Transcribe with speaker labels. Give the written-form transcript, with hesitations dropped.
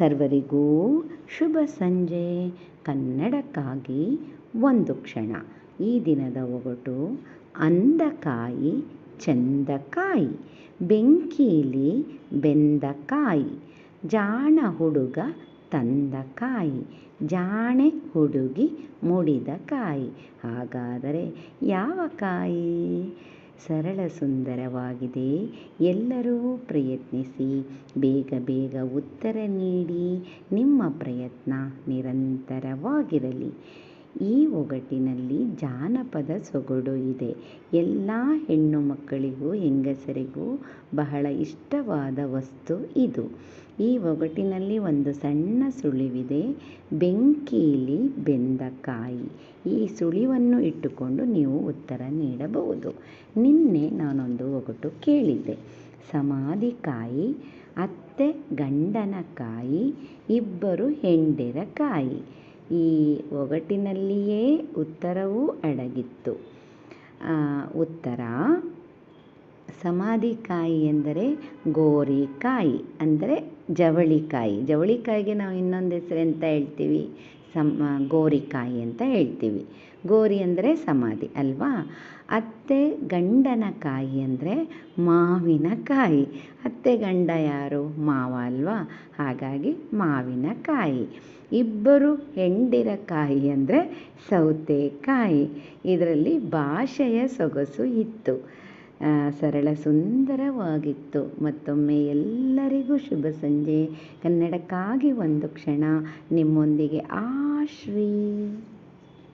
Speaker 1: ಸರ್ವರಿಗೂ ಶುಭ ಸಂಜೆ. ಕನ್ನಡಕ್ಕಾಗಿ ಒಂದು ಕ್ಷಣ. ಈ ದಿನದ ಒಗಟು: ಅಂದಕಾಯಿ ಚಂದಕಾಯಿ, ಬೆಂಕೀಲಿ ಬೆಂದಕಾಯಿ, ಜಾಣ ಹುಡುಗ ತಂದಕಾಯಿ, ಜಾಣೆ ಹುಡುಗಿ ಮುಡಿದ ಕಾಯಿ. ಹಾಗಾದರೆ ಯಾವ ಕಾಯಿ? ಸರಳ ಸುಂದರವಾಗಿದೆ. ಎಲ್ಲರೂ ಪ್ರಯತ್ನಿಸಿ. ಬೇಗ ಬೇಗ ಉತ್ತರ ನೀಡಿ. ನಿಮ್ಮ ಪ್ರಯತ್ನ ನಿರಂತರವಾಗಿರಲಿ. ಈ ಒಗಟಿನಲ್ಲಿ ಜಾನಪದ ಸೊಗಡು ಇದೆ. ಎಲ್ಲ ಹೆಣ್ಣು ಮಕ್ಕಳಿಗೂ ಹೆಂಗಸರಿಗೂ ಬಹಳ ಇಷ್ಟವಾದ ವಸ್ತು ಇದು. ಈ ಒಗಟಿನಲ್ಲಿ ಒಂದು ಸಣ್ಣ ಸುಳಿವಿದೆ: ಬೆಂಕೀಲಿ ಬೆಂದ ಕಾಯಿ. ಈ ಸುಳಿವನ್ನು ಇಟ್ಟುಕೊಂಡು ನೀವು ಉತ್ತರ ನೀಡಬಹುದು. ನಿನ್ನೆ ನಾನೊಂದು ಒಗಟು ಕೇಳಿದ್ದೆ: ಸಮಾಧಿ ಕಾಯಿ, ಅತ್ತೆ ಗಂಡನ ಕಾಯಿ, ಇಬ್ಬರು ಹೆಂಡಿರ ಕಾಯಿ. ಈ ಒಗಟಿನಲ್ಲಿಯೇ ಉತ್ತರವೂ ಅಡಗಿತ್ತು. ಉತ್ತರ: ಸಮಾಧಿಕಾಯಿ ಎಂದರೆ ಗೋರಿಕಾಯಿ, ಅಂದರೆ ಜವಳಿಕಾಯಿ. ಜವಳಿಕಾಯಿಗೆ ನಾವು ಇನ್ನೊಂದು ಹೆಸರು ಎಂತ ಹೇಳ್ತೀವಿ? ಗೋರಿಕಾಯಿ ಅಂತ ಹೇಳ್ತೀವಿ. ಗೋರಿ ಅಂದರೆ ಸಮಾಧಿ ಅಲ್ವಾ? ಅತ್ತೆ ಗಂಡನ ಕಾಯಿ ಅಂದರೆ ಮಾವಿನಕಾಯಿ. ಅತ್ತೆ ಗಂಡ ಯಾರು? ಮಾವ ಅಲ್ವಾ? ಹಾಗಾಗಿ ಮಾವಿನಕಾಯಿ. ಇಬ್ಬರು ಹೆಂಡಿರ ಕಾಯಿ ಅಂದರೆ ಸೌತೆಕಾಯಿ. ಇದರಲ್ಲಿ ಭಾಷೆಯ ಸೊಗಸು ಇತ್ತು. ಸರಳ ಸುಂದರವಾಗಿತ್ತು. ಮತ್ತೊಮ್ಮೆ ಎಲ್ಲರಿಗೂ ಶುಭ ಸಂಜೆ. ಕನ್ನಡಕ್ಕಾಗಿ ಒಂದು ಕ್ಷಣ. ನಿಮ್ಮೊಂದಿಗೆ ಆಶ್ರೀ.